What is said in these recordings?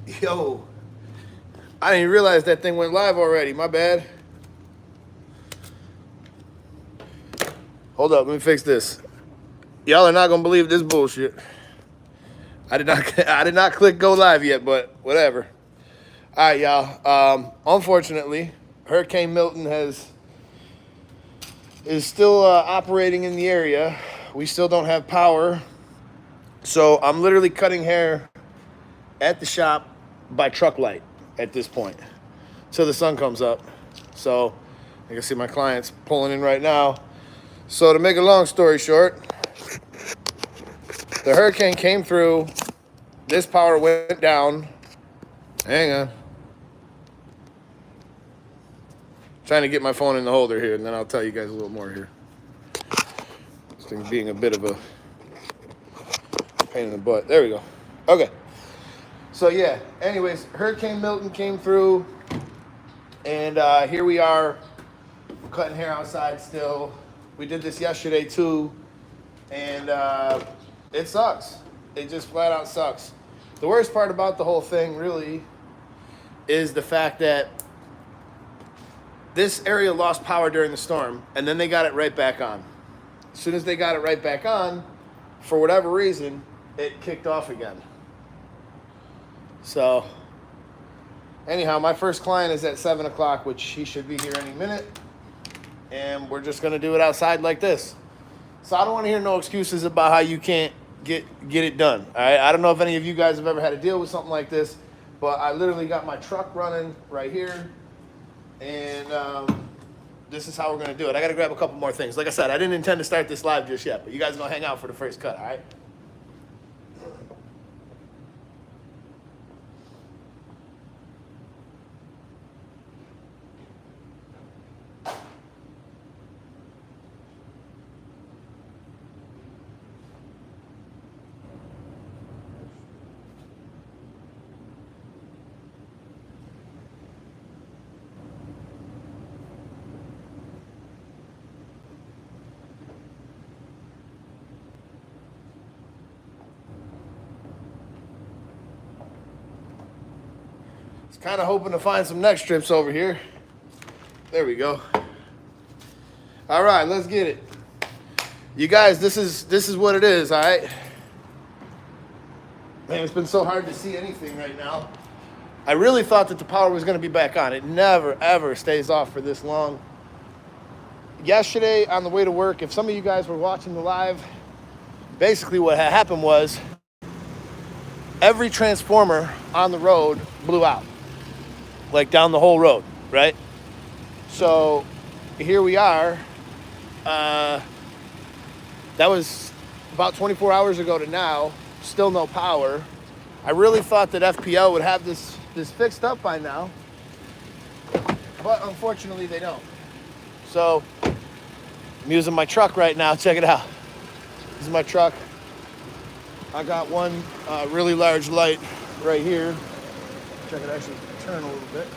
Yo, I didn't realize that thing went live already. My bad. Hold up, let me fix this. Y'all are not gonna believe this bullshit. I did not I did not click go live yet, but whatever. All right, y'all. Unfortunately, Hurricane Milton is still operating in the area. We still don't have power, so I'm literally cutting hair at the shop by truck light at this point till the sun comes up. So I can see my clients pulling in right now. So to make a long story short, the hurricane came through. This power went down. Hang on. Trying to get my phone in the holder here, and then I'll tell you guys a little more here. This thing being a bit of a pain in the butt. There we go. Okay. So yeah, anyways, Hurricane Milton came through, and here we are. We're cutting hair outside still. We did this yesterday too, and it sucks. It just flat out sucks. The worst part about the whole thing really is the fact that this area lost power during the storm, and then they got it right back on. As soon as they got it right back on, for whatever reason, it kicked off again. So, anyhow, my first client is at 7 o'clock, which he should be here any minute. And we're just gonna do it outside like this. So I don't wanna hear no excuses about how you can't get it done, all right? I don't know if any of you guys have ever had to deal with something like this, but I literally got my truck running right here. And this is how we're gonna do it. I gotta grab a couple more things. Like I said, I didn't intend to start this live just yet, but you guys are gonna hang out for the first cut, all right? Kind of hoping to find some neck strips over here. There we go. All right, let's get it. You guys, this is what it is, all right? Man, it's been so hard to see anything right now. I really thought that the power was going to be back on. It never, ever stays off for this long. Yesterday on the way to work, if some of you guys were watching the live, basically what had happened was every transformer on the road blew out. Like down the whole road, right? So here we are. That was about 24 hours ago to now. Still no power. I really thought that FPL would have this fixed up by now, but unfortunately they don't. So I'm using my truck right now. Check it out. This is my truck. I got one really large light right here. Check it, actually turn a little bit.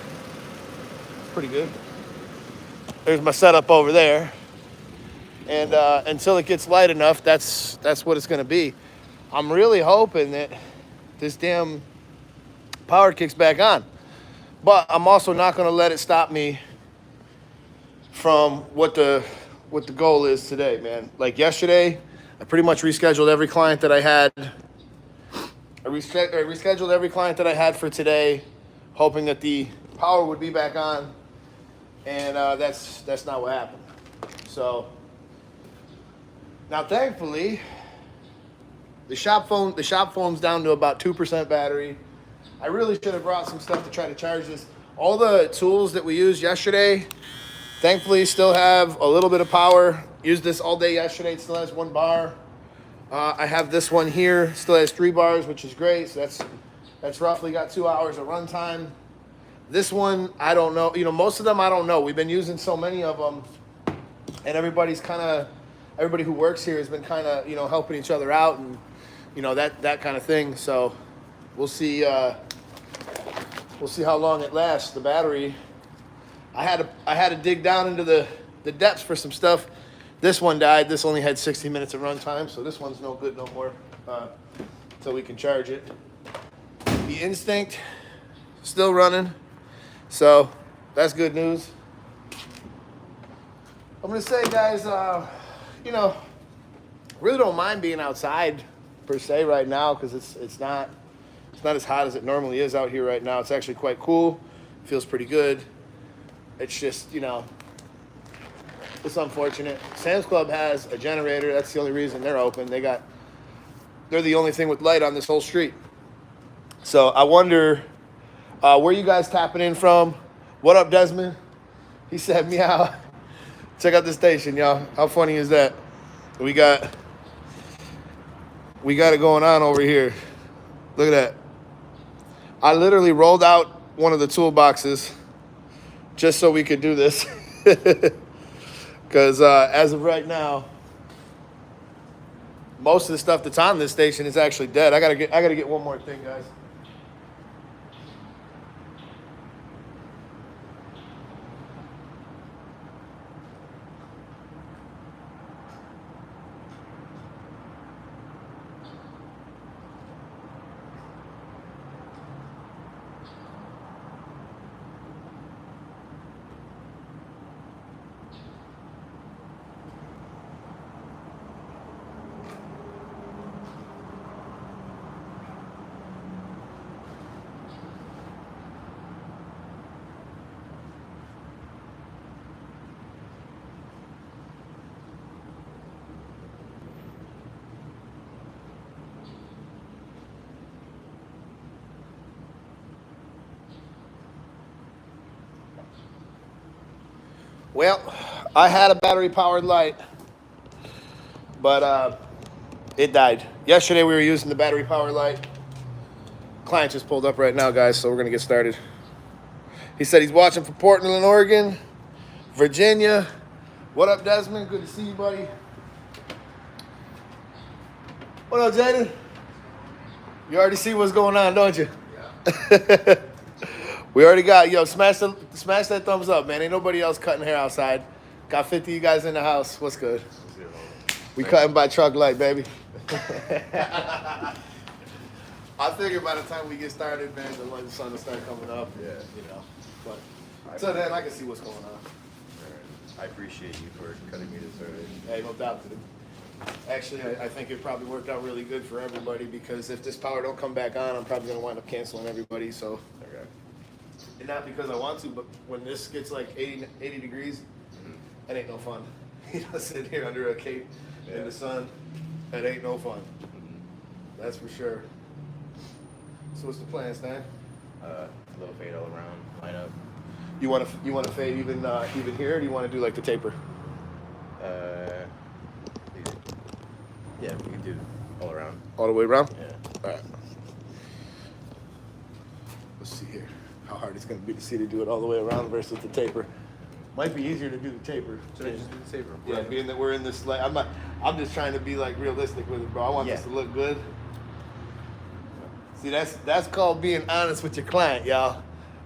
It's pretty good. There's my setup over there. And until it gets light enough, that's what it's gonna be. I'm really hoping that this damn power kicks back on. But I'm also not gonna let it stop me from what the goal is today, man. Like yesterday, I pretty much rescheduled every client that I had. I rescheduled every client that I had for today, hoping that the power would be back on, and that's not what happened. So now, thankfully, the shop phone's down to about 2% battery. I really should have brought some stuff to try to charge this. All the tools that we used yesterday, thankfully, still have a little bit of power. Used this all day yesterday. It still has 1 bar. I have this one here, still has 3 bars, which is great. So that's roughly got 2 hours of runtime. This one, I don't know. You know, most of them I don't know. We've been using so many of them, and everybody who works here has been kind of, you know, helping each other out, and you know, that kind of thing. So we'll see how long it lasts. The battery, I had to dig down into the depths for some stuff. This one died. This only had 60 minutes of runtime, so this one's no good no more until we can charge it. The Instinct still running, so that's good news. I'm gonna say, guys, you know, really don't mind being outside per se right now because it's not as hot as it normally is out here right now. It's actually quite cool. Feels pretty good. It's just, you know, it's unfortunate. Sam's Club has a generator. That's the only reason they're open. They're the only thing with light on this whole street. So I wonder where you guys tapping in from. What up, Desmond? He said, meow. Check out the station, y'all. How funny is that? We got it going on over here. Look at that. I literally rolled out one of the toolboxes just so we could do this. Because as of right now, most of the stuff that's on this station is actually dead. I gotta get one more thing, guys. Well, I had a battery-powered light, but it died. Yesterday we were using the battery-powered light. Client just pulled up right now, guys, so we're going to get started. He said he's watching from Portland, Oregon, Virginia. What up, Desmond? Good to see you, buddy. What up, Jaden? You already see what's going on, don't you? Yeah. We already got, smash that thumbs up, man. Ain't nobody else cutting hair outside. Got 50 of you guys in the house. What's good? We cutting by truck light, baby. I figure by the time we get started, man, the sun will start coming up. Yeah, But until then, I can see what's going on. I appreciate you for cutting me this early. Hey, no doubt to them. Actually, I think it probably worked out really good for everybody because if this power don't come back on, I'm probably going to wind up canceling everybody. So. Okay. And not because I want to, but when this gets like 80 degrees, that ain't no fun. Sitting here under a cape in the sun, that ain't no fun. That's for sure. So what's the plan, Stan? A little fade all around, line up. You want to fade even here, or do you want to do like the taper? Yeah, we can do all around. All the way around? Yeah. All right. Let's see here. How hard it's going to be to see to do it all the way around versus the taper. Might be easier to do the taper. Should I just do the taper? Yeah, being that we're in this, like, I'm just trying to be like realistic with it, bro. I want this to look good. See, that's called being honest with your client, y'all.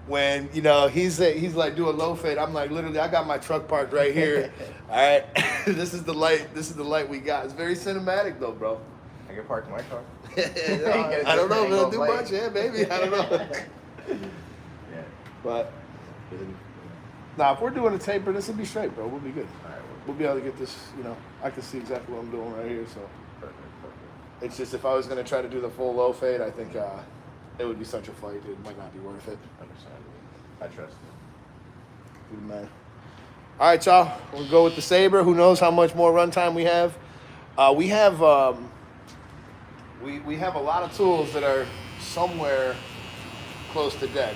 When he's like do a low fade, I'm like literally I got my truck parked right here. All right, this is the light we got. It's very cinematic though, bro. I can park my car. I don't know if it'll do much, yeah, maybe. I don't know. Yeah, but if we're doing a taper, this will be straight, bro. We'll be good. All right, we'll be able to get this. I can see exactly what I'm doing right here. So perfect. it's just if I was gonna try to do the full low fade, I think it would be such a fight. It might not be worth it. Understandable. I trust you. Good man. All right, y'all. We'll go with the Sabre. Who knows how much more runtime we have? We have a lot of tools that are somewhere close to dead.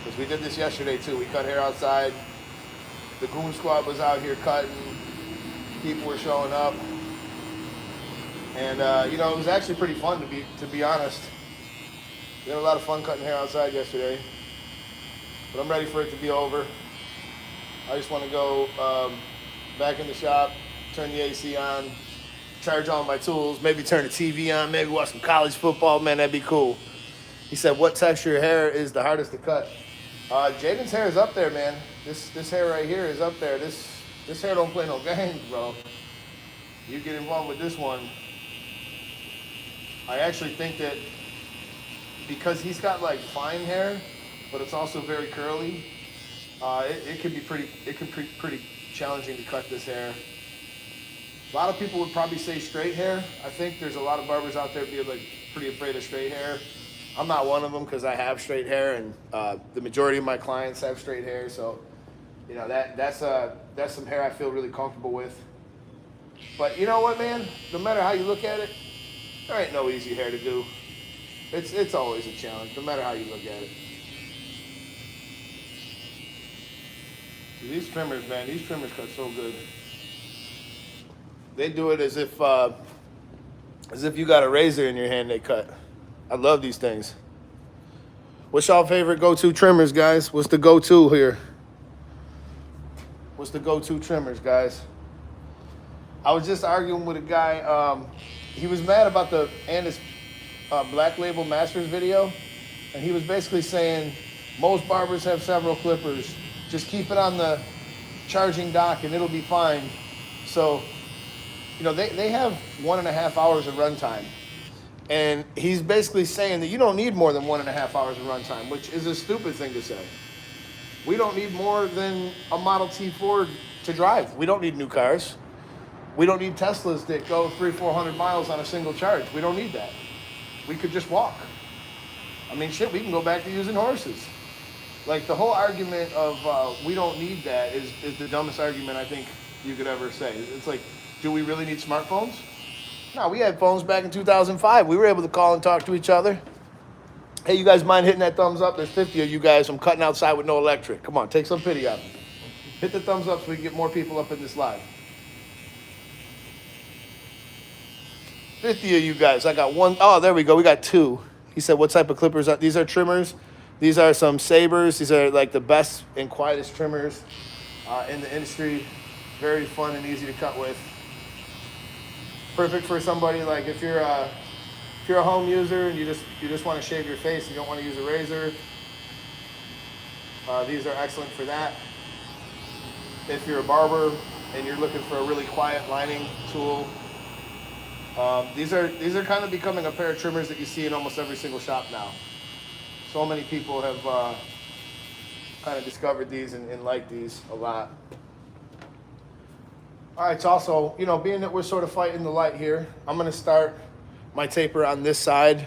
Because we did this yesterday too. We cut hair outside. The Goon Squad was out here cutting. People were showing up, and it was actually pretty fun to be honest. We had a lot of fun cutting hair outside yesterday, but I'm ready for it to be over. I just want to go back in the shop, turn the AC on, charge all my tools, maybe turn the TV on, maybe watch some college football. Man, that'd be cool. He said, what texture hair is the hardest to cut? Jaden's hair is up there, man. This hair right here is up there. This hair don't play no games, bro. You get involved with this one. I actually think that because he's got like fine hair, but it's also very curly. It can be pretty challenging to cut this hair. A lot of people would probably say straight hair. I think there's a lot of barbers out there being like pretty afraid of straight hair. I'm not one of them because I have straight hair, and the majority of my clients have straight hair. So, you know, that's some hair I feel really comfortable with. But you know what, man? No matter how you look at it, there ain't no easy hair to do. It's always a challenge, no matter how you look at it. See, these trimmers, man, these trimmers cut so good. They do it as if you got a razor in your hand. They cut. I love these things. What's y'all favorite go-to trimmers, guys? What's the go-to here? What's the go-to trimmers, guys? I was just arguing with a guy. He was mad about the Andis Black Label Masters video, and he was basically saying most barbers have several clippers. Just keep it on the charging dock, and it'll be fine. So, you know, they have 1.5 hours of runtime. And he's basically saying that you don't need more than 1.5 hours of runtime, which is a stupid thing to say. We don't need more than a Model T Ford to drive. We don't need new cars. We don't need Teslas that go 300-400 miles on a single charge. We don't need that. We could just walk. I mean, shit, we can go back to using horses. Like, the whole argument of we don't need that is the dumbest argument I think you could ever say. It's like, do we really need smartphones? No, we had phones back in 2005. We were able to call and talk to each other. Hey, you guys mind hitting that thumbs up? There's 50 of you guys. I'm cutting outside with no electric. Come on, take some pity out of me. Hit the thumbs up so we can get more people up in this live. 50 of you guys. I got one. Oh, there we go. We got two. He said, what type of clippers are these? Are trimmers. These are some sabers. These are like the best and quietest trimmers in the industry. Very fun and easy to cut with. Perfect for somebody like if you're a home user and you just want to shave your face and you don't want to use a razor. These are excellent for that. If you're a barber and you're looking for a really quiet lining tool, these are kind of becoming a pair of trimmers that you see in almost every single shop now. So many people have kind of discovered these and like these a lot. All right, it's also, you know, being that we're sort of fighting the light here, I'm gonna start my taper on this side,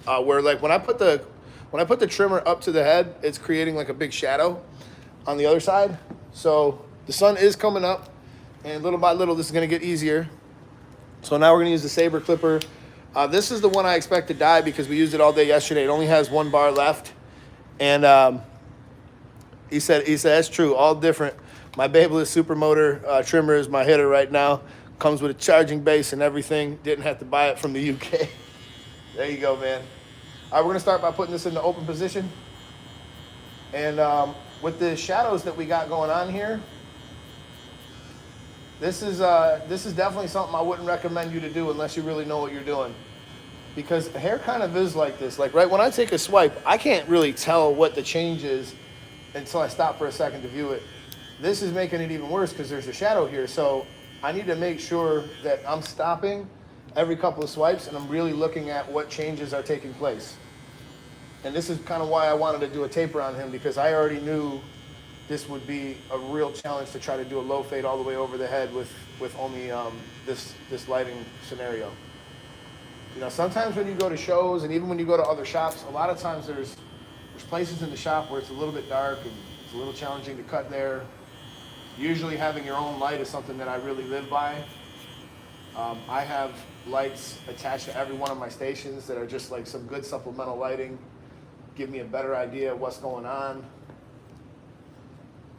where like when I put the trimmer up to the head, it's creating like a big shadow on the other side. So the sun is coming up, and little by little, this is gonna get easier. So now we're gonna use the saber clipper. This is the one I expect to die because we used it all day yesterday. It only has 1 bar left, and he said that's true, all different. My Babyliss Supermotor trimmer is my hitter right now. Comes with a charging base and everything. Didn't have to buy it from the UK. There you go, man. All right, we're gonna start by putting this in the open position. And with the shadows that we got going on here, this is definitely something I wouldn't recommend you to do unless you really know what you're doing. Because hair kind of is like this. Like right when I take a swipe, I can't really tell what the change is until I stop for a second to view it. This is making it even worse because there's a shadow here. So I need to make sure that I'm stopping every couple of swipes and I'm really looking at what changes are taking place. And this is kind of why I wanted to do a taper on him, because I already knew this would be a real challenge to try to do a low fade all the way over the head with only this lighting scenario. You know, sometimes when you go to shows and even when you go to other shops, a lot of times there's places in the shop where it's a little bit dark and it's a little challenging to cut there. Usually having your own light is something that I really live by. I have lights attached to every one of my stations that are just like some good supplemental lighting, give me a better idea of what's going on.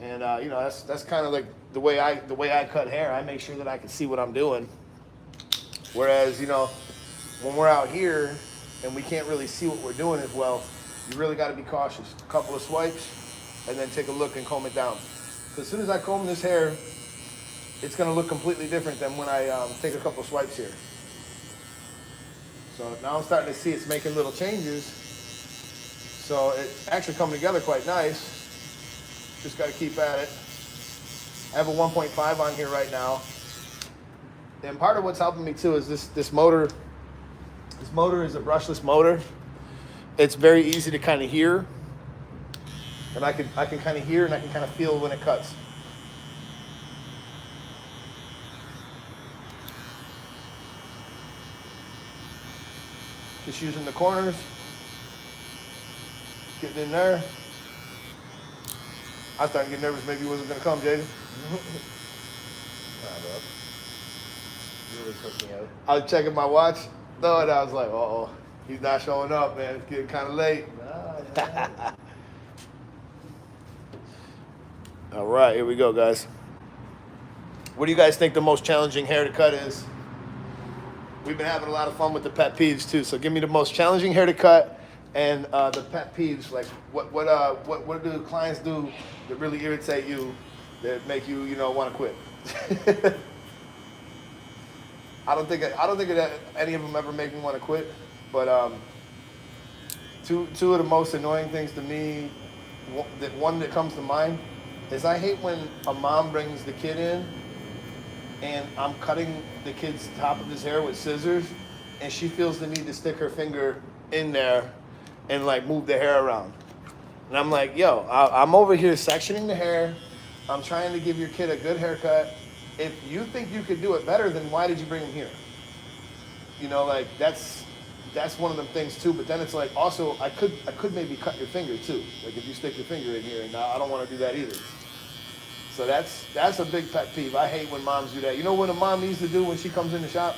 And you know, that's kind of like the way I cut hair. I make sure that I can see what I'm doing. Whereas, you know, when we're out here and we can't really see what we're doing as well, you really got to be cautious. A couple of swipes and then take a look and comb it down. So as soon as I comb this hair, it's going to look completely different than when I take a couple of swipes here. So now I'm starting to see it's making little changes. So it's actually coming together quite nice. Just got to keep at it. I have a 1.5 on here right now. And part of what's helping me too is this motor. This motor is a brushless motor. it's very easy to kind of hear. And I can kind of hear and I can kind of feel when it cuts. Just using the corners. Getting in there. I was starting to get nervous maybe he wasn't going to come, Jaden. Nah, bro. You really took me out. I was checking my watch, though, and I was like, uh-oh, he's not showing up, man. It's getting kind of late. Nah. All right, here we go, guys. What do you guys think the most challenging hair to cut is? We've been having a lot of fun with the pet peeves, too. So give me the most challenging hair to cut and the pet peeves. Like, what do clients do that really irritate you, that make you, want to quit? I don't think that any of them ever make me want to quit. But two of the most annoying things to me, one that comes to mind, is I hate when a mom brings the kid in and I'm cutting the kid's top of his hair with scissors and she feels the need to stick her finger in there and like move the hair around. And I'm like, yo, I'm over here sectioning the hair. I'm trying to give your kid a good haircut. If you think you could do it better, then why did you bring him here? Like that's one of them things too. But then it's like, also, I could maybe cut your finger too. Like if you stick your finger in here, and I don't want to do that either. So that's a big pet peeve. I hate when moms do that. You know what a mom needs to do when she comes in the shop?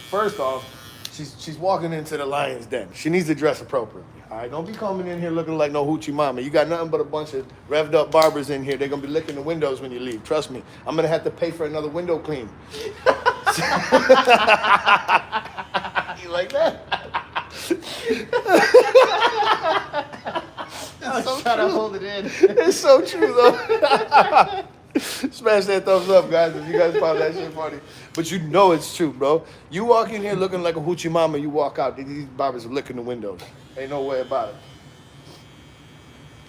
First off, she's walking into the lion's den. She needs to dress appropriately. All right, don't be coming in here looking like no hoochie mama. You got nothing but a bunch of revved up barbers in here. They're gonna be licking the windows when you leave. Trust me. I'm gonna have to pay for another window clean. You like that? I was trying to hold it in. It's so true though. Smash that thumbs up, guys, if you guys found that shit funny. But it's true, bro. You walk in here looking like a hoochie mama, you walk out, these barbers are licking the windows. Ain't no way about it.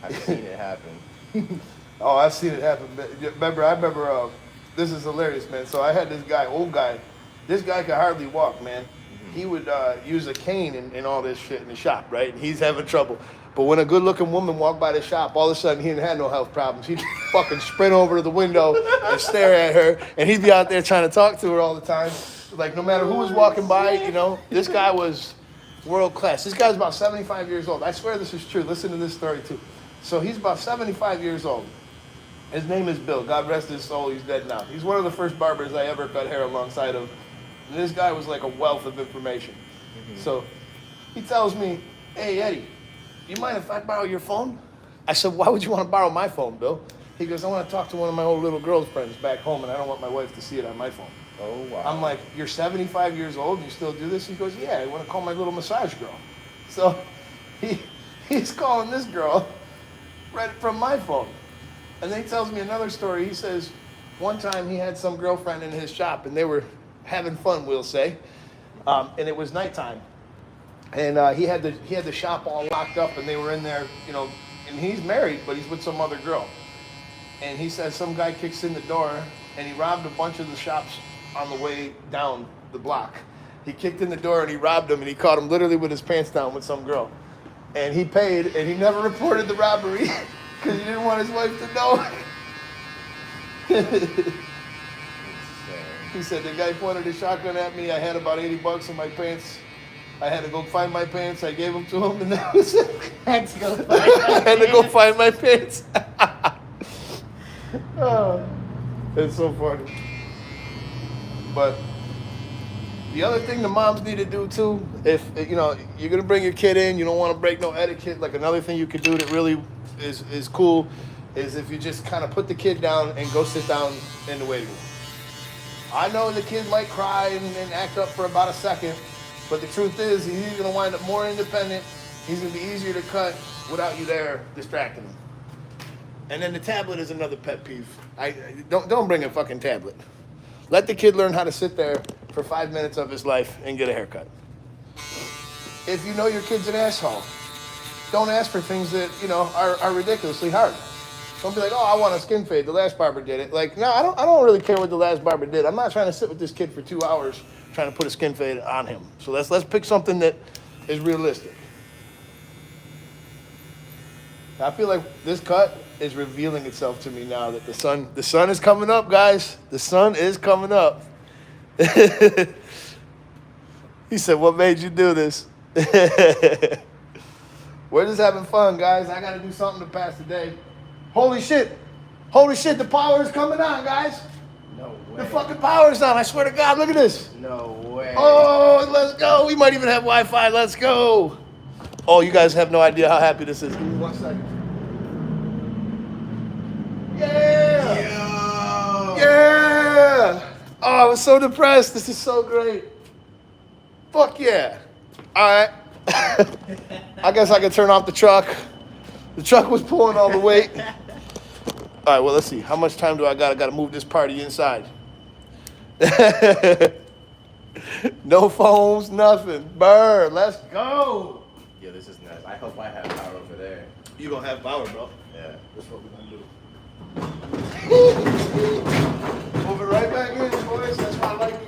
I've seen it happen. Oh, I've seen it happen. I remember, this is hilarious, man. So I had this guy, old guy. This guy could hardly walk, man. Mm-hmm. He would use a cane and all this shit in the shop, right? And he's having trouble. But when a good-looking woman walked by the shop, all of a sudden he didn't have no health problems. He'd fucking sprint over to the window and stare at her, and he'd be out there trying to talk to her all the time. Like, no matter who was walking by, this guy was world class. This guy's about 75 years old. I swear this is true. Listen to this story, too. So he's about 75 years old. His name is Bill. God rest his soul. He's dead now. He's one of the first barbers I ever cut hair alongside of. And this guy was like a wealth of information. Mm-hmm. So he tells me, hey, Eddie, do you mind if I borrow your phone? I said, why would you want to borrow my phone, Bill? He goes, I want to talk to one of my old little girl's friends back home, and I don't want my wife to see it on my phone. Oh, wow. I'm like, you're 75 years old and you still do this? He goes, yeah, I want to call my little massage girl. So he's calling this girl right from my phone. And then he tells me another story. He says, one time he had some girlfriend in his shop, and they were having fun, we'll say. And it was nighttime. And he had the shop all locked up, and they were in there, and he's married, but he's with some other girl. And he says some guy kicks in the door, and he robbed a bunch of the shops on the way down the block. He kicked in the door, and he robbed him, and he caught him literally with his pants down with some girl. And he paid, and he never reported the robbery because he didn't want his wife to know. He said the guy pointed a shotgun at me. I had about $80 in my pants. I had to go find my pants. I gave them to him, and that was it. Had to go find I had to go find my pants. Oh, it's so funny. But the other thing the moms need to do too, if you're gonna bring your kid in, you don't want to break no etiquette. Like another thing you could do that really is cool is if you just kind of put the kid down and go sit down in the waiting room. I know the kid might cry and act up for about a second. But the truth is, he's going to wind up more independent. He's going to be easier to cut without you there distracting him. And then the tablet is another pet peeve. Don't bring a fucking tablet. Let the kid learn how to sit there for 5 minutes of his life and get a haircut. If you know your kid's an asshole, don't ask for things that are ridiculously hard. Don't be like, oh, I want a skin fade. The last barber did it. Like, no, I don't really care what the last barber did. I'm not trying to sit with this kid for 2 hours trying to put a skin fade on him. So let's pick something that is realistic. I feel like this cut is revealing itself to me now that the sun is coming up, guys. The sun is coming up. He said, "What made you do this?" We're just having fun, guys. I gotta do something to pass the day. Holy shit! Holy shit! The power is coming on, guys. No way. The fucking power is on. I swear to God, look at this. No way. Oh, let's go. We might even have Wi-Fi. Let's go. Oh, you guys have no idea how happy this is. Give me 1 second. Yeah. Yo. Yeah. Oh, I was so depressed. This is so great. Fuck yeah. All right. I guess I could turn off the truck. The truck was pulling all the weight. All right, well, let's see. How much time do I got? I got to move this party inside. No phones, nothing. Burr, let's go. Yeah, this is nice. I hope I have power over there. You don't have power, bro. Yeah. That's what we're going to do. Move it right back in, boys. That's why I like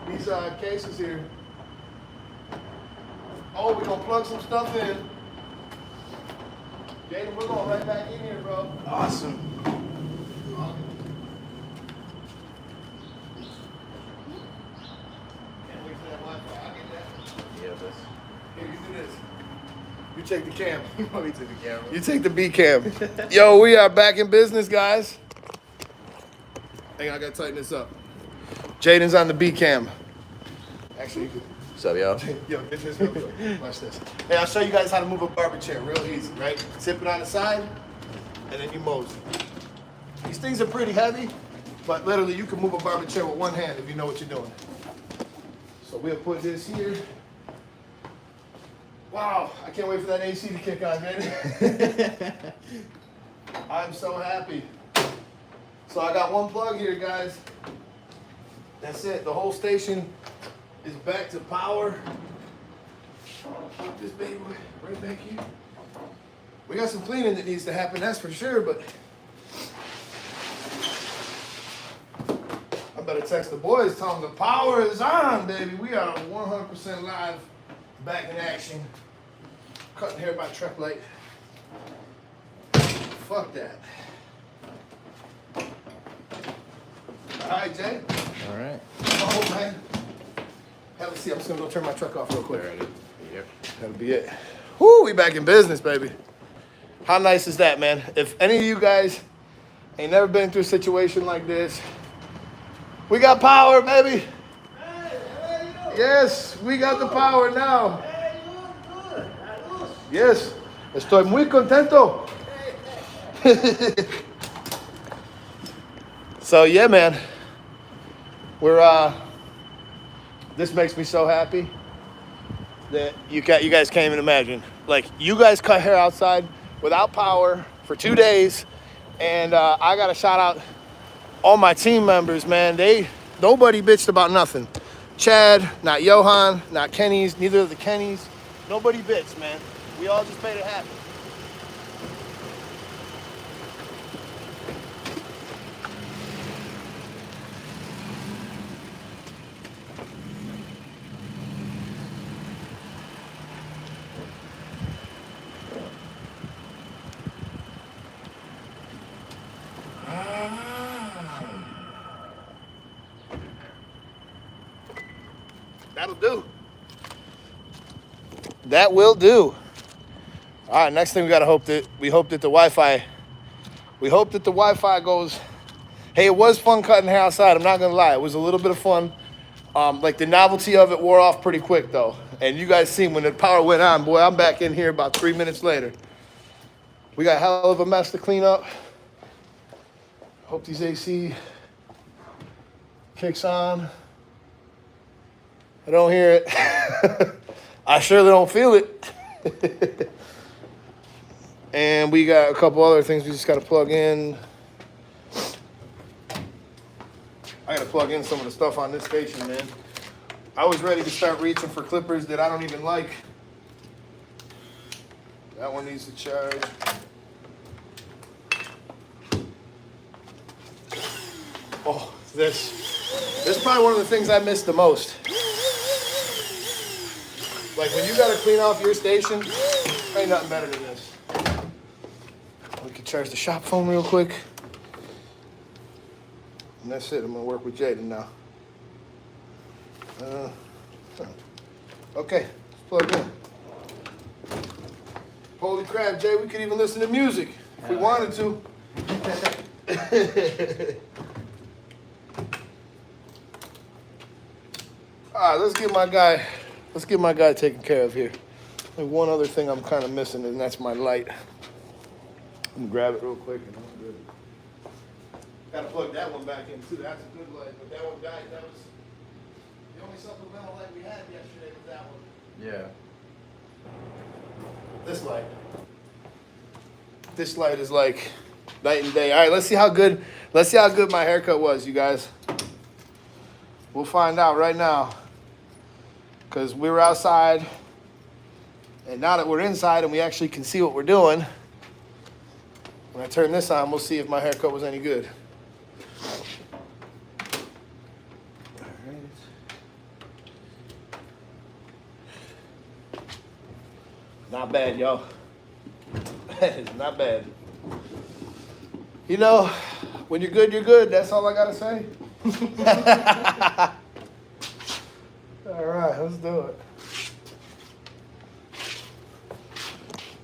these cases here. Oh, we're going to plug some stuff in. Jaden, we're going right back in here, bro. Awesome. Can't wait for that Wi-Fi. I'll get that. Yeah, this. Here, you do this. You take the cam. You want me to the camera? You take the B cam. Yo, we are back in business, guys. Hang on, I gotta tighten this up. Jaden's on the B cam. Actually, you could. What's up, y'all? Yo, get this real quick. Watch this. Hey, I'll show you guys how to move a barber chair real easy, right? Tip it on the side, and then you mosey. These things are pretty heavy, but literally you can move a barber chair with one hand if you know what you're doing. So we'll put this here. Wow, I can't wait for that AC to kick on, man. I'm so happy. So I got one plug here, guys. That's it. The whole station is back to power. Put this baby right back here. We got some cleaning that needs to happen, that's for sure, but I better text the boys, tell them the power is on, baby. We are 100% live, back in action. Cutting hair by truck light. Fuck that. All right, Jay. All right. Oh, man. Let's see, I'm just gonna go turn my truck off real quick. Alrighty. Yep. That'll be it. Woo, we back in business, baby. How nice is that, man? If any of you guys ain't never been through a situation like this, we got power, baby. Yes, we got the power now. Yes, estoy muy contento. So yeah, man, we're this makes me so happy that you guys can't even imagine. Like, you guys cut hair outside without power for 2 days, and I gotta shout out all my team members, man. Nobody bitched about nothing. Chad, not Johan, not Kenny's, neither of the Kennys. Nobody bitched, man. We all just made it happen. That'll do. That will do. All right, next thing we hope that the Wi-Fi goes. Hey, it was fun cutting hair outside. I'm not gonna lie, it was a little bit of fun. Like, the novelty of it wore off pretty quick though. And you guys seen when the power went on, boy, I'm back in here about 3 minutes later. We got a hell of a mess to clean up. Hope these AC kicks on. I don't hear it. I surely don't feel it. And we got a couple other things we just got to plug in. I got to plug in some of the stuff on this station, man. I was ready to start reaching for clippers that I don't even like. That one needs to charge. Oh, this is probably one of the things I miss the most. Like, when you gotta clean off your station, ain't nothing better than this. to charge the shop phone real quick. And that's it. I'm gonna work with Jaden now. Okay, let's plug in. Holy crap, Jay, we could even listen to music if we wanted to. All right, let's get my guy taken care of here. There's one other thing I'm kind of missing, and that's my light. I'm gonna grab it real quick and I'm good. Gotta plug that one back in too. That's a good light, but that one died. That was the only supplemental light we had yesterday was that one. Yeah. This light. This light is like night and day. All right, let's see how good my haircut was, you guys. We'll find out right now. Because we were outside, and now that we're inside and we actually can see what we're doing, when I turn this on, we'll see if my haircut was any good. All right. Not bad, y'all. It's not bad. You know, when you're good, you're good. That's all I gotta say. All right, let's do it.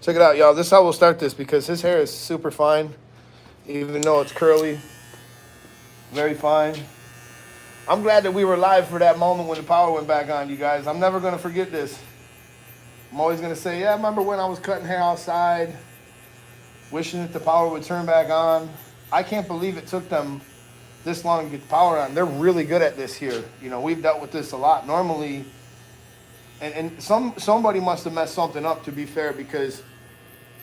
Check it out, y'all. This is how we'll start this because his hair is super fine, even though it's curly. Very fine. I'm glad that we were live for that moment when the power went back on, you guys. I'm never going to forget this. I'm always going to say, yeah, I remember when I was cutting hair outside, wishing that the power would turn back on. I can't believe it took them this long to get the power on. They're really good at this here. You know, we've dealt with this a lot. Normally, and somebody must have messed something up, to be fair, because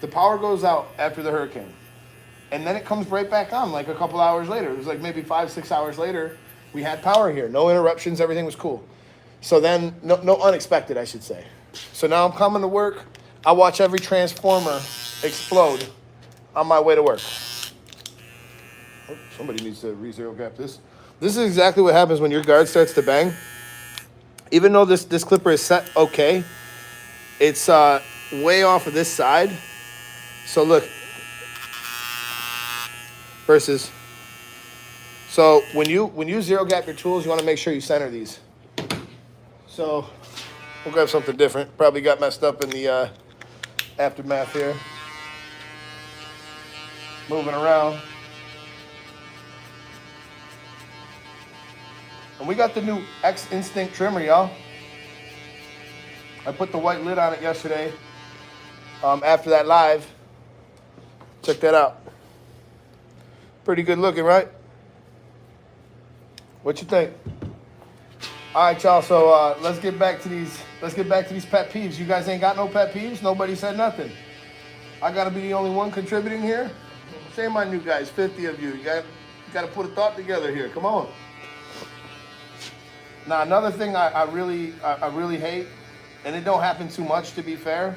the power goes out after the hurricane. And then it comes right back on like a couple hours later. It was like maybe 5-6 hours later, we had power here. No interruptions, everything was cool. So then, no unexpected, I should say. So now I'm coming to work. I watch every transformer explode on my way to work. Oh, somebody needs to re-zero gap this. This is exactly what happens when your guard starts to bang. Even though this clipper is set okay, it's way off of this side. So look, versus. So when you zero gap your tools, you want to make sure you center these. So we'll grab something different. Probably got messed up in the aftermath here. Moving around. And we got the new X Instinct trimmer, y'all. I put the white lid on it yesterday after that live. Check that out. Pretty good looking, right? What you think? All right, y'all. So let's get back to these. Let's get back to these pet peeves. You guys ain't got no pet peeves. Nobody said nothing. I gotta be the only one contributing here. Shame on you guys. 50 of you. You got to put a thought together here. Come on. Now another thing I really hate, and it don't happen too much, to be fair.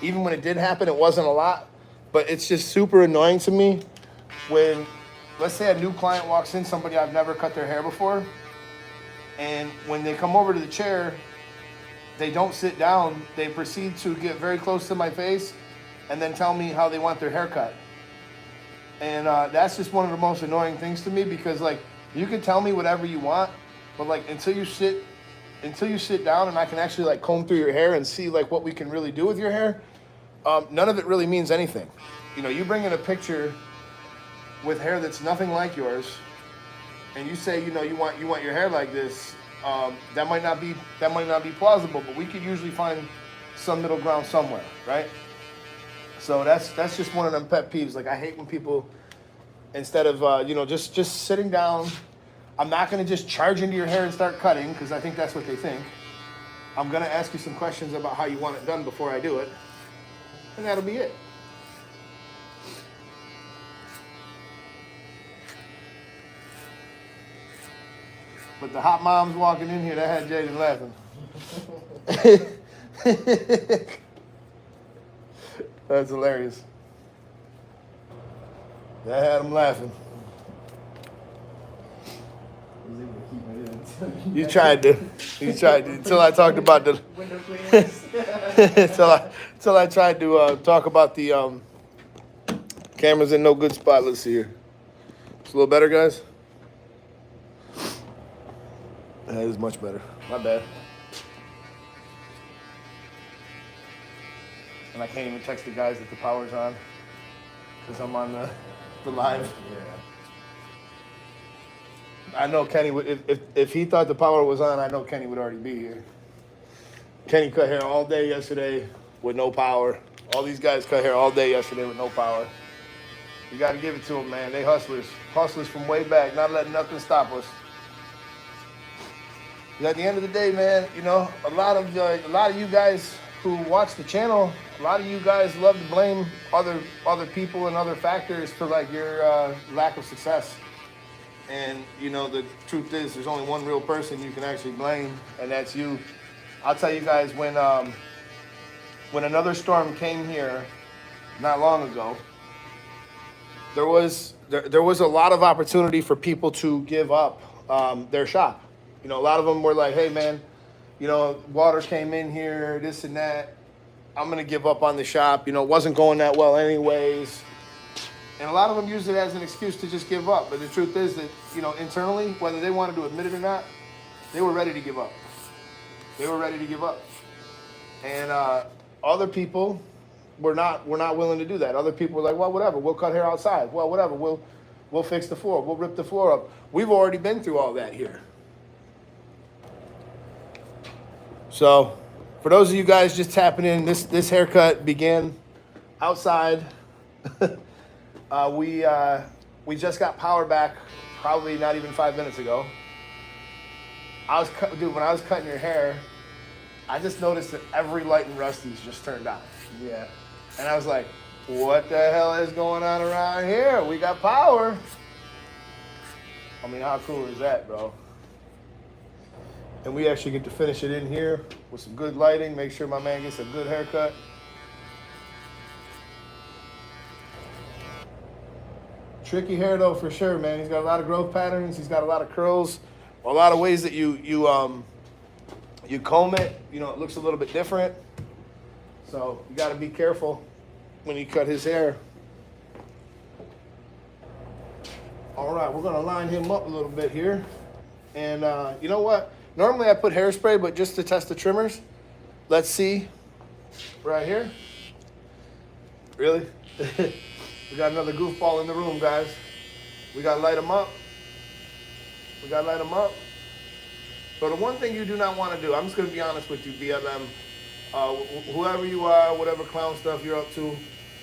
Even when it did happen, it wasn't a lot. But it's just super annoying to me when, let's say, a new client walks in, somebody I've never cut their hair before, and when they come over to the chair, they don't sit down. They proceed to get very close to my face and then tell me how they want their hair cut. And that's just one of the most annoying things to me because, like, you can tell me whatever you want, but, like, until you sit down and I can actually, like, comb through your hair and see, like, what we can really do with your hair, none of it really means anything. You know, you bring in a picture with hair that's nothing like yours, and you say, you know, you want your hair like this, that might not be plausible, but we could usually find some middle ground somewhere, right? So that's just one of them pet peeves. Like, I hate when people, instead of just sitting down, I'm not gonna just charge into your hair and start cutting because I think that's what they think. I'm gonna ask you some questions about how you want it done before I do it, and that'll be it. But the hot moms walking in here, that had Jaden laughing. That's hilarious. That had him laughing. You tried to. Until I talked about the window cleaners. until I tried to talk about the Camera's in no good spot. Let's see here. It's a little better, guys. That is much better. My bad. And I can't even text the guys that the power's on because I'm on the live. Yeah. I know Kenny would, if he thought the power was on, I know Kenny would already be here. Kenny cut hair all day yesterday with no power. All these guys cut hair all day yesterday with no power. You got to give it to them, man. They hustlers. Hustlers from way back, not letting nothing stop us. At the end of the day, man, you know, a lot of you guys who watch the channel, a lot of you guys love to blame other people and other factors for like your lack of success. And you know, the truth is, there's only one real person you can actually blame, and that's you. I'll tell you guys, when another storm came here not long ago, there was a lot of opportunity for people to give up their shop. You know, a lot of them were like, hey man, you know, water came in here, this and that. I'm gonna give up on the shop. You know, it wasn't going that well anyways. And a lot of them used it as an excuse to just give up. But the truth is that, you know, internally, whether they wanted to admit it or not, they were ready to give up. They were ready to give up. And other people were not willing to do that. Other people were like, well, whatever, we'll cut hair outside. Well, whatever, we'll fix the floor. We'll rip the floor up. We've already been through all that here. So for those of you guys just tapping in, this haircut began outside. We just got power back probably not even 5 minutes ago. Dude, when I was cutting your hair, I just noticed that every light in Rusty's just turned on. Yeah. And I was like, what the hell is going on around here? We got power. I mean, how cool is that, bro? And we actually get to finish it in here with some good lighting, make sure my man gets a good haircut. Tricky hair though, for sure, man. He's got a lot of growth patterns. He's got a lot of curls, a lot of ways that you comb it. You know, it looks a little bit different. So you got to be careful when you cut his hair. All right, we're gonna line him up a little bit here. And you know what? Normally I put hairspray, but just to test the trimmers, let's see right here. Really? We got another goofball in the room, guys. We gotta light him up. We gotta light him up. So the one thing you do not want to do, I'm just gonna be honest with you, BLM, whoever you are, whatever clown stuff you're up to,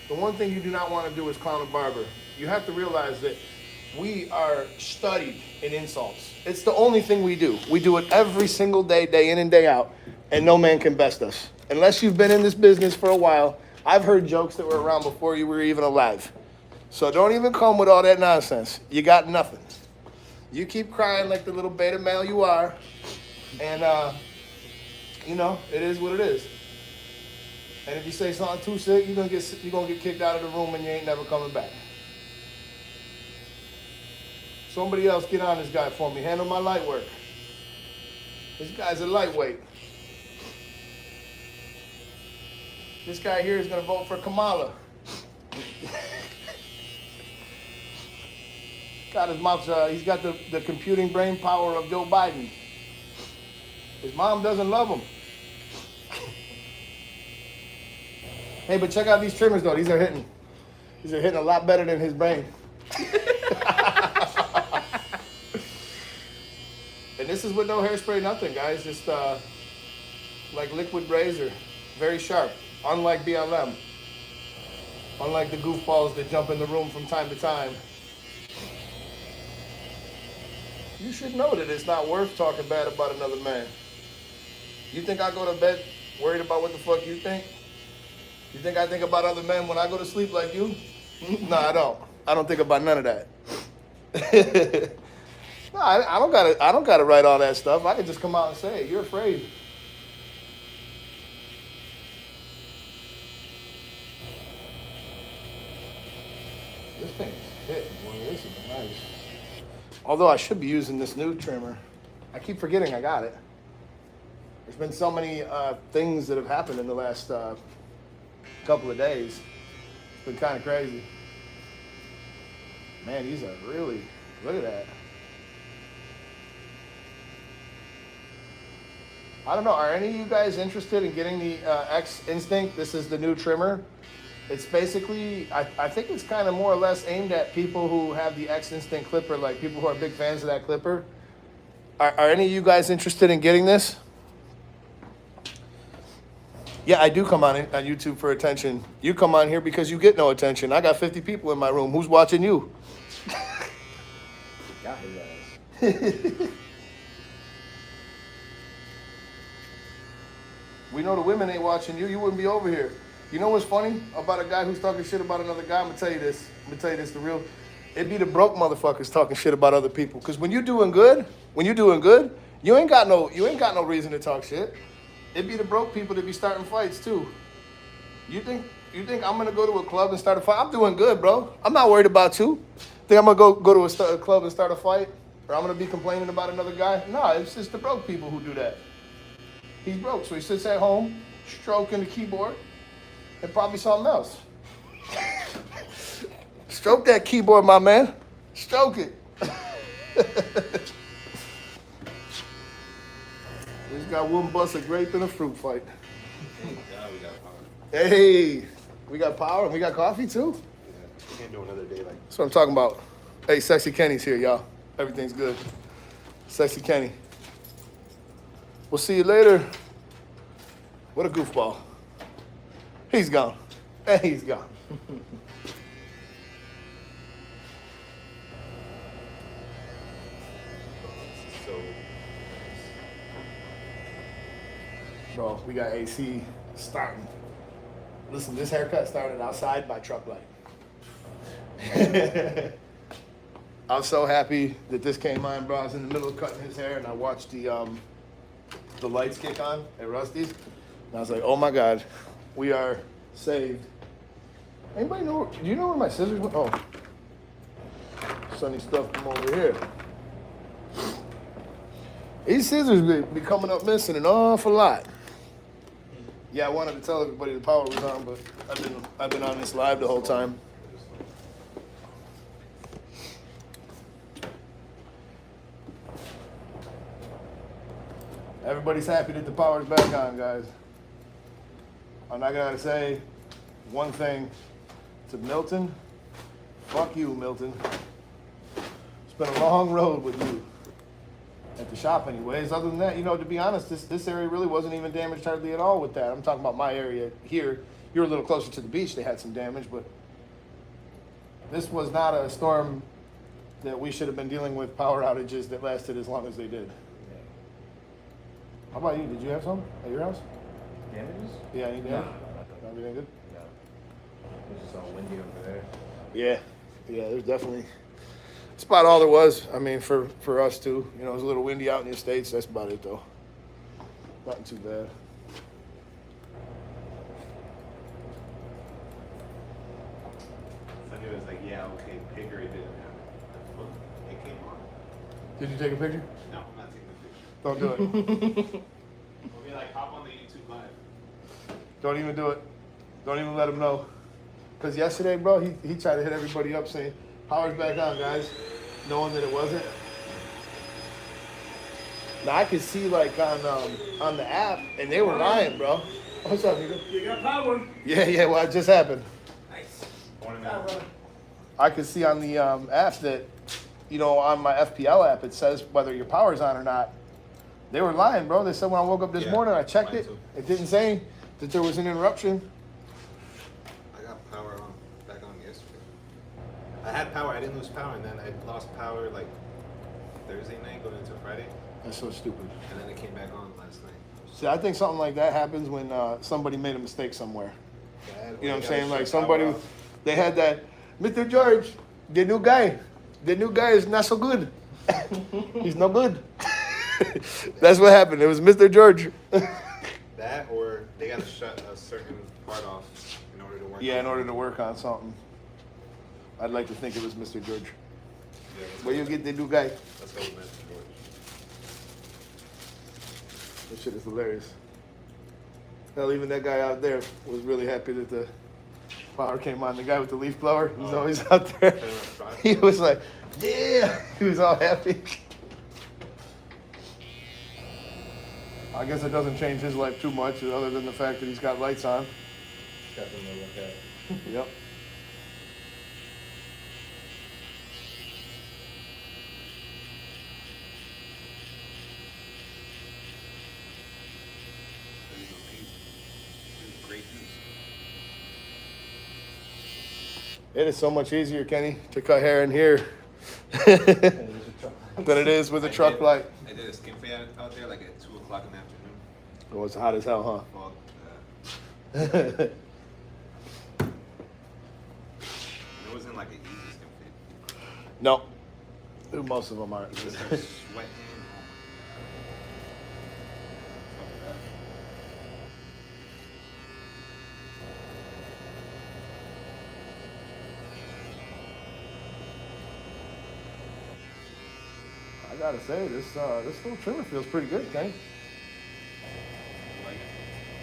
the one thing you do not want to do is clown a barber. You have to realize that we are studied in insults. It's the only thing we do. We do it every single day, day in and day out, and no man can best us. Unless you've been in this business for a while, I've heard jokes that were around before you were even alive. So don't even come with all that nonsense. You got nothing. You keep crying like the little beta male you are, and you know, it is what it is. And if you say something too sick, you're gonna get kicked out of the room and you ain't never coming back. Somebody else get on this guy for me. Handle my light work. This guy's a lightweight. This guy here is gonna vote for Kamala. Got his mouth, he's got the computing brain power of Joe Biden. His mom doesn't love him. Hey, but check out these trimmers though. These are hitting a lot better than his brain. And this is with no hairspray, nothing, guys. Just like liquid razor, very sharp. Unlike BLM, unlike the goofballs that jump in the room from time to time. You should know that it's not worth talking bad about another man. You think I go to bed worried about what the fuck you think? You think I think about other men when I go to sleep like you? No, I don't. I don't think about none of that. No, I don't gotta write all that stuff. I can just come out and say it. You're afraid. This thing is hitting, boy. This is nice. Although I should be using this new trimmer. I keep forgetting I got it. There's been so many things that have happened in the last couple of days. It's been kind of crazy. Man, these are really, look at that. I don't know, are any of you guys interested in getting the X Instinct? This is the new trimmer. It's basically, I think it's kind of more or less aimed at people who have the X Instinct clipper, like people who are big fans of that clipper. Are any of you guys interested in getting this? Yeah, I do come on YouTube for attention. You come on here because you get no attention. I got 50 people in my room. Who's watching you? Got his ass. We know the women ain't watching you. You wouldn't be over here. You know what's funny about a guy who's talking shit about another guy? I'm gonna tell you this. The real. It'd be the broke motherfuckers talking shit about other people. Cause when you're doing good, you ain't got no reason to talk shit. It'd be the broke people that be starting fights too. You think I'm gonna go to a club and start a fight? I'm doing good, bro. I'm not worried about you. Think I'm gonna go to a club and start a fight? Or I'm gonna be complaining about another guy? No, it's just the broke people who do that. He's broke, so he sits at home, stroking the keyboard, and probably something else. Stroke that keyboard, my man. Stroke it. This guy wouldn't bust a grape in a fruit fight. Yeah, we got power. Hey, we got power and we got coffee too? Yeah, we can't do another day like That's what I'm talking about. Hey, Sexy Kenny's here, y'all. Everything's good. Sexy Kenny. We'll see you later. What a goofball. He's gone. And he's gone. so. Bro, we got AC starting. Listen, this haircut started outside by truck light. I'm so happy that this came on, bro. I was in the middle of cutting his hair and I watched the lights kick on at Rusty's. And I was like, oh my God, we are saved. Anybody know, do you know where my scissors went? Oh, sunny stuff from over here. These scissors be coming up missing an awful lot. Yeah, I wanted to tell everybody the power was on, but I've been on this live the whole time. Everybody's happy that the power's back on, guys. And I gotta say one thing to Milton. Fuck you, Milton. It's been a long road with you. At the shop anyways. Other than that, to be honest, this area really wasn't even damaged hardly at all with that. I'm talking about my area here. You're a little closer to the beach, they had some damage, but this was not a storm that we should have been dealing with power outages that lasted as long as they did. How about you? Did you have some at your house? Damages? Yeah, any damage? No. Everything good? No. It was just all windy over there. Yeah, there's definitely. That's about all there was. I mean, for us too. It was a little windy out in the States. That's about it though. Nothing too bad. Sunny was like, yeah, okay, Pigger, it didn't happen. Well, it came on. Did you take a picture? No, I'm not taking the picture. Don't do it. We'll be like, hop on the YouTube live. Don't even do it. Don't even let him know. Because yesterday, bro, he tried to hit everybody up saying, power's back on, guys. Knowing that it wasn't. Now I could see like on the app, and they were lying, bro. What's up, nigga? You got power. Yeah, well, it just happened. Nice. Morning, man. I could see on the app that, on my FPL app, it says whether your power's on or not. They were lying, bro. They said when I woke up this morning, I checked mine it. too. It didn't say that there was an interruption. I got power back on yesterday. I had power, I didn't lose power, and then I lost power like Thursday night going into Friday, That's so stupid. and then it came back on last night. See, I think something like that happens when somebody made a mistake somewhere. Bad, You know what I'm gotta saying? shut Like power somebody, off. they had that, Mr. George, the new guy is not so good. He's no good. That's what happened. It was Mr. George. That, or they gotta shut a certain part off in order to work. Yeah, on in order it. to work on something. I'd like to think it was Mr. George. Yeah, that's Where you what- get the new guy? That's what we meant, George. That shit is hilarious. Hell, even that guy out there was really happy that the Power came on. The guy with the leaf blower, he's always out there. He was like, yeah. He was all happy. I guess it doesn't change his life too much, other than the fact that he's got lights on. Got them to look at. Yep. Great piece. It is so much easier, Kenny, to cut hair in here than it is with a truck light. I did a skin fade out there like at 2 o'clock in the afternoon. Oh, it's hot as hell, huh? Fuck that. It wasn't like an easy skin fade. No. Most of them aren't. It was sweating. Oh my God. I gotta say, this little trimmer feels pretty good, Kenny. Like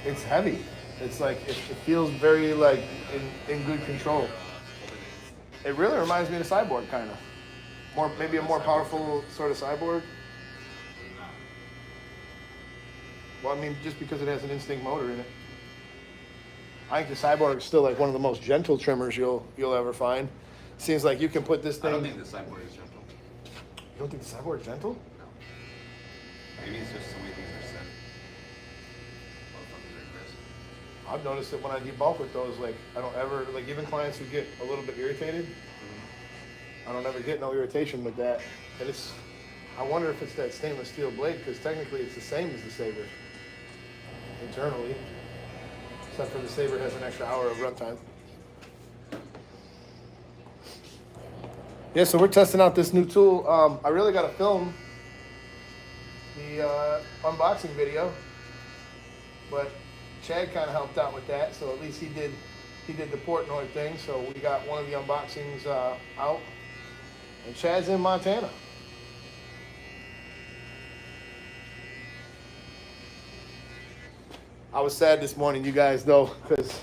it. It's heavy. It's like, it feels very, like, in good control. It really reminds me of the Cyborg, kind of. Maybe a more powerful sort of Cyborg. Well, I mean, just because it has an instinct motor in it. I think the Cyborg is still like one of the most gentle trimmers you'll ever find. Seems like you can put this thing. I don't think the Cyborg is gentle. You don't think the Cyborg is gentle? No. Maybe it's just the way things are set. Motherfuckers are aggressive. I've noticed that when I debulk with those, like, I don't ever, like, even clients who get a little bit irritated, I don't ever get no irritation with that. And I wonder if it's that stainless steel blade, because technically it's the same as the Saber internally, except for the Saber has an extra hour of runtime. Yeah, so we're testing out this new tool. I really got to film the unboxing video, but Chad kind of helped out with that, so at least he did the Portnoy thing. So we got one of the unboxings out, and Chad's in Montana. I was sad this morning, you guys, though, because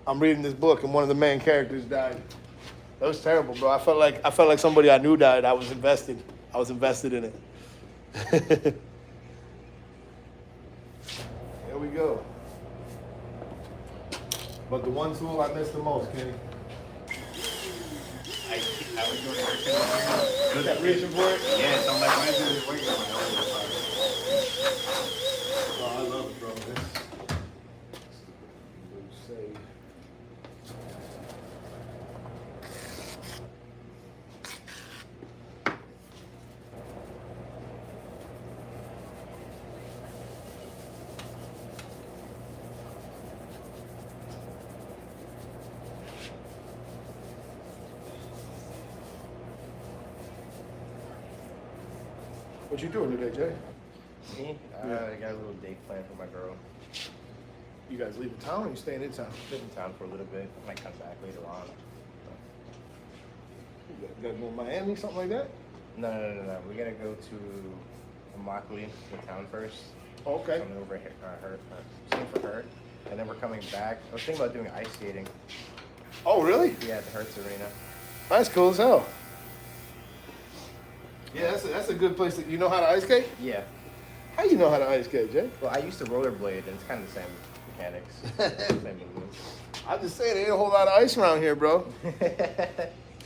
I'm reading this book and one of the main characters died. That was terrible, bro. I felt like somebody I knew died. I was invested in it. Here we go. But the one tool I miss the most, Kenny. I was doing it. Is that reaching for it? Yeah, so I'm like, why is it working on my own? Oh, I love it, bro. Say. What you doing today, Jay? Me? I got a little date planned for my girl. You guys leaving town or you staying in town? Live in town for a little bit. Might come back later on. You gotta go to Miami, something like that? No. We're gonna go to Immokalee, the town first. Okay. Something over here, same for her. And then we're coming back. I was thinking about doing ice skating. Oh, really? Yeah, at the Hertz Arena. That's cool as hell. Yeah, that's a good place. You know how to ice skate? Yeah. How you know how to ice skate, Jay? Well, I used to rollerblade, and it's kind of the same mechanics. Same movements. I'm just saying, there ain't a whole lot of ice around here, bro.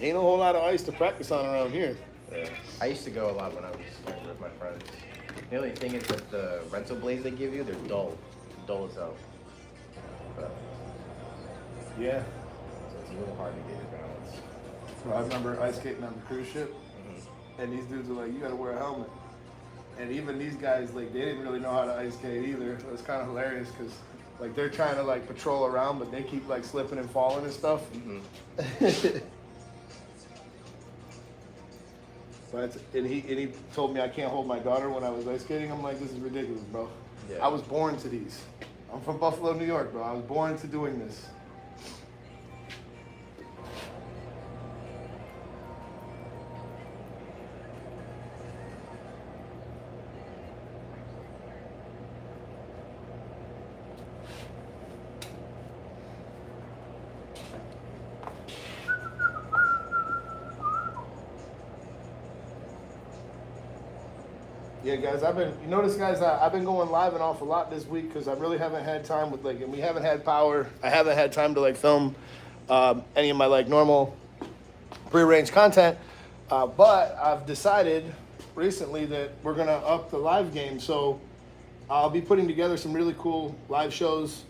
Ain't a whole lot of ice to practice on around here. Yeah. I used to go a lot when I was younger with my friends. The only thing is that the rental blades they give you, they're dull as hell. But, Yeah. so it's a little hard to get your balance. Bro, I remember ice skating on the cruise ship, and these dudes were like, you gotta wear a helmet. And even these guys, like, they didn't really know how to ice skate either. It was kind of hilarious because, like, they're trying to, like, patrol around, but they keep, like, slipping and falling and stuff. But and he told me I can't hold my daughter when I was ice skating. I'm like, this is ridiculous, bro. Yeah. I was born to these. I'm from Buffalo, New York, bro. I was born to doing this. Yeah, guys, you notice, guys, I've been going live and off a lot this week because I really haven't had time with, like, and we haven't had power. I haven't had time to, like, film any of my, like, normal prearranged content. But I've decided recently that we're going to up the live game. So I'll be putting together some really cool live shows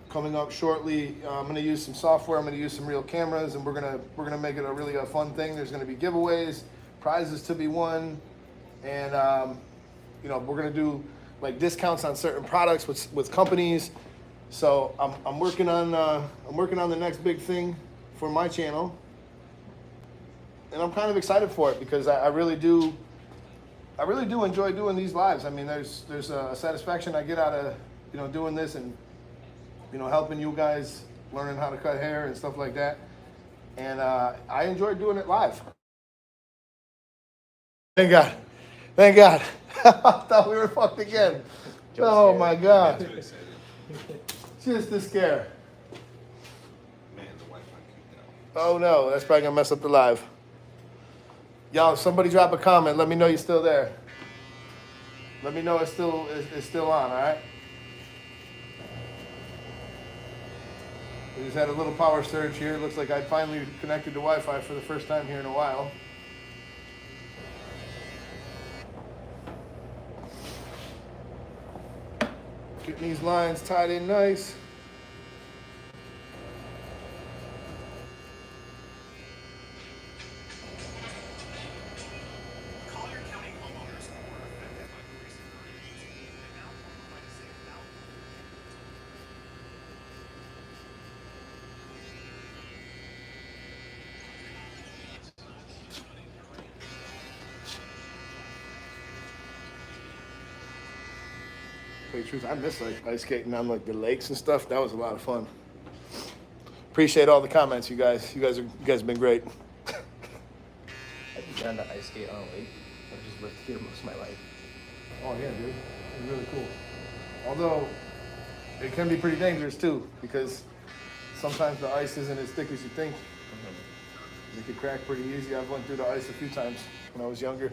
coming up shortly. I'm going to use some software. I'm going to use some real cameras, and we're gonna make it a really fun thing. There's going to be giveaways, prizes to be won, and we're going to do like discounts on certain products with companies. So I'm working on the next big thing for my channel, and I'm kind of excited for it because I really do enjoy doing these lives. I mean, there's a satisfaction I get out of doing this and helping you guys learning how to cut hair and stuff like that. And I enjoy doing it live. Thank God. Thank God. I thought we were fucked again. Oh my God. That's what it said. Just a scare. Man, the Wi-Fi kicked out. Oh no, that's probably gonna mess up the live. Y'all, somebody drop a comment. Let me know you're still there. Let me know it's still on, all right? We just had a little power surge here. Looks like I finally connected to Wi-Fi for the first time here in a while. Getting these lines tied in nice. Tell you the truth, I miss like ice skating on like the lakes and stuff. That was a lot of fun. Appreciate all the comments, you guys. You guys have been great. I've been down to ice skate on a lake. I've just lived here most of my life. Oh yeah, dude. It's really cool. Although it can be pretty dangerous too, because sometimes the ice isn't as thick as you think. It could crack pretty easy. I've went through the ice a few times when I was younger.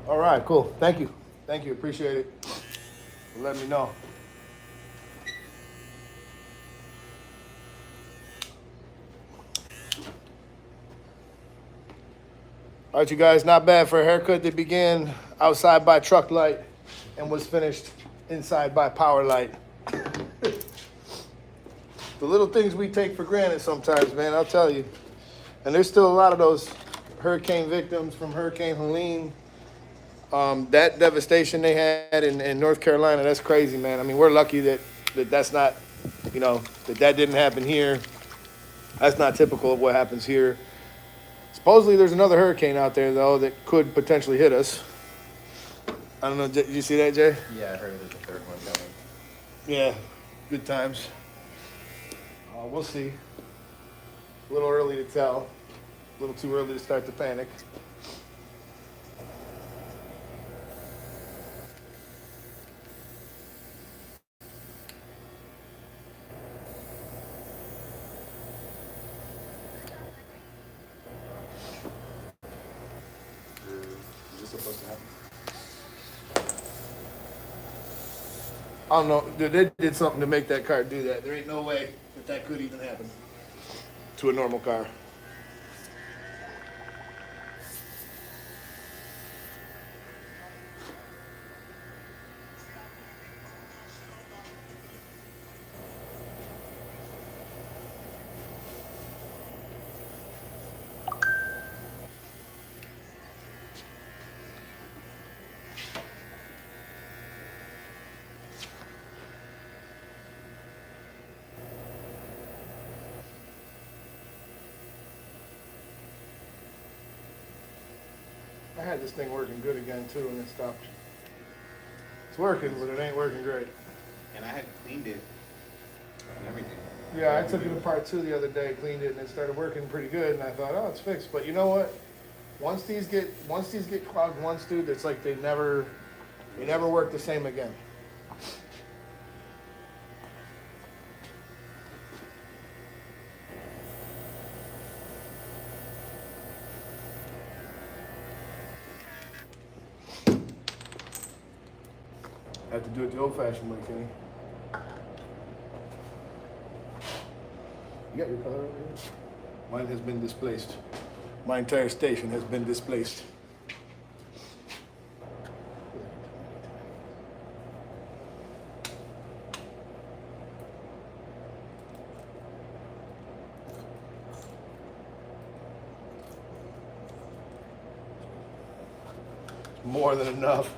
All right, cool. Thank you. Thank you. Appreciate it. Let me know. All right, you guys, not bad for a haircut that began outside by truck light and was finished inside by power light. The little things we take for granted sometimes, man, I'll tell you. And there's still a lot of those hurricane victims from Hurricane Helene. That devastation they had in North Carolina, that's crazy, man. I mean, we're lucky that's not, that didn't happen here. That's not typical of what happens here. Supposedly there's another hurricane out there, though, that could potentially hit us. I don't know, did you see that, Jay? Yeah, I heard there's a third one coming. Yeah, good times. We'll see. A little early to tell. A little too early to start to panic. Is this supposed to happen? I don't know. They did something to make that car do that. There ain't no way that could even happen to a normal car. I had this thing working good again too, and it stopped. It's working, but it ain't working great. And I had cleaned it and everything. Yeah, I took it apart too the other day, cleaned it, and it started working pretty good. And I thought, oh, it's fixed. But you know what? Once these get clogged once, dude, it's like they never work the same again. I have to do it the old-fashioned way, Kenny. You got your color over here? Mine has been displaced. My entire station has been displaced. More than enough.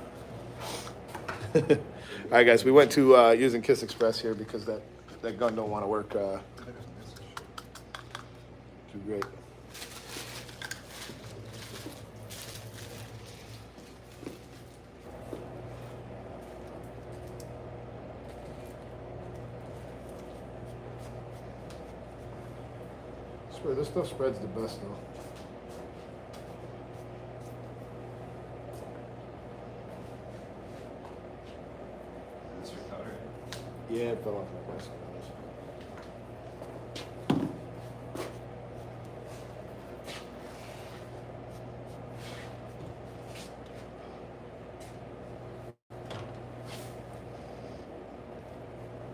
All right, guys, we went to using Kiss Express here because that gun don't want to work too great. I swear, this stuff spreads the best though. Yeah, it fell off my bicycle.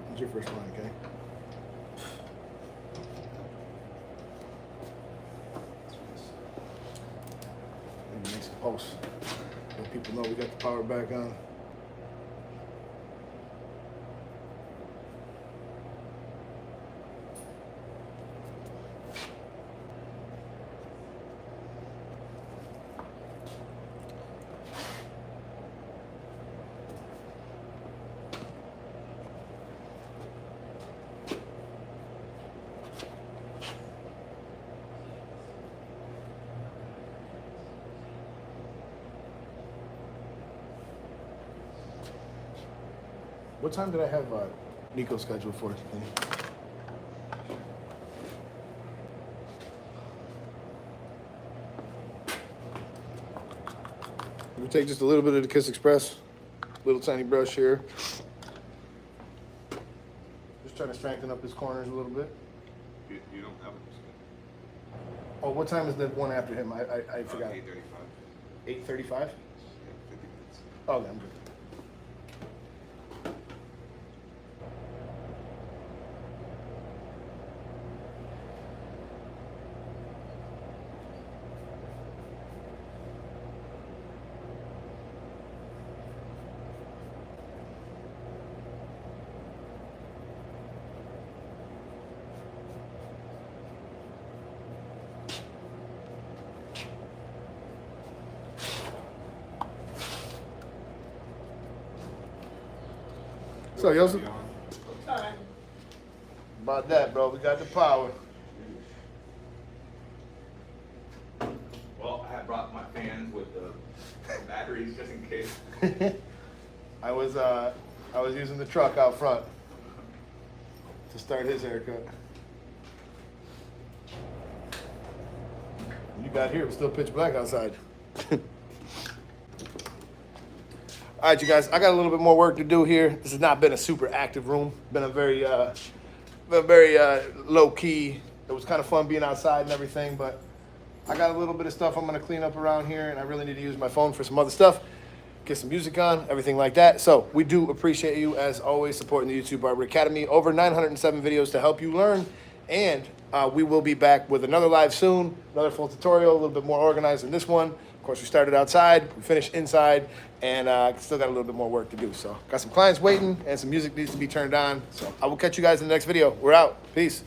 What's your first line, okay? Maybe make some posts. Let people know we got the power back on. What time did I have Nico scheduled for? We take just a little bit of the Kiss Express, little tiny brush here. Just trying to strengthen up his corners a little bit. You don't have it. Oh, what time is the one after him? I forgot. 8:35. 8:35? Yeah, 50 minutes. Oh, okay, I'm good. So, Joseph? About that, bro. We got the power. Well, I had brought my fans with the batteries just in case. I was using the truck out front to start his haircut. When you got here, it was still pitch black outside. All right, you guys, I got a little bit more work to do here. This has not been a super active room. Been a very low key. It was kind of fun being outside and everything, but I got a little bit of stuff I'm gonna clean up around here, and I really need to use my phone for some other stuff, get some music on, everything like that. So we do appreciate you, as always, supporting the YouTube Barber Academy. Over 907 videos to help you learn, and we will be back with another live soon, another full tutorial, a little bit more organized than this one. Of course, we started outside, we finished inside, and still got a little bit more work to do. So got some clients waiting, and some music needs to be turned on. So I will catch you guys in the next video. We're out. Peace.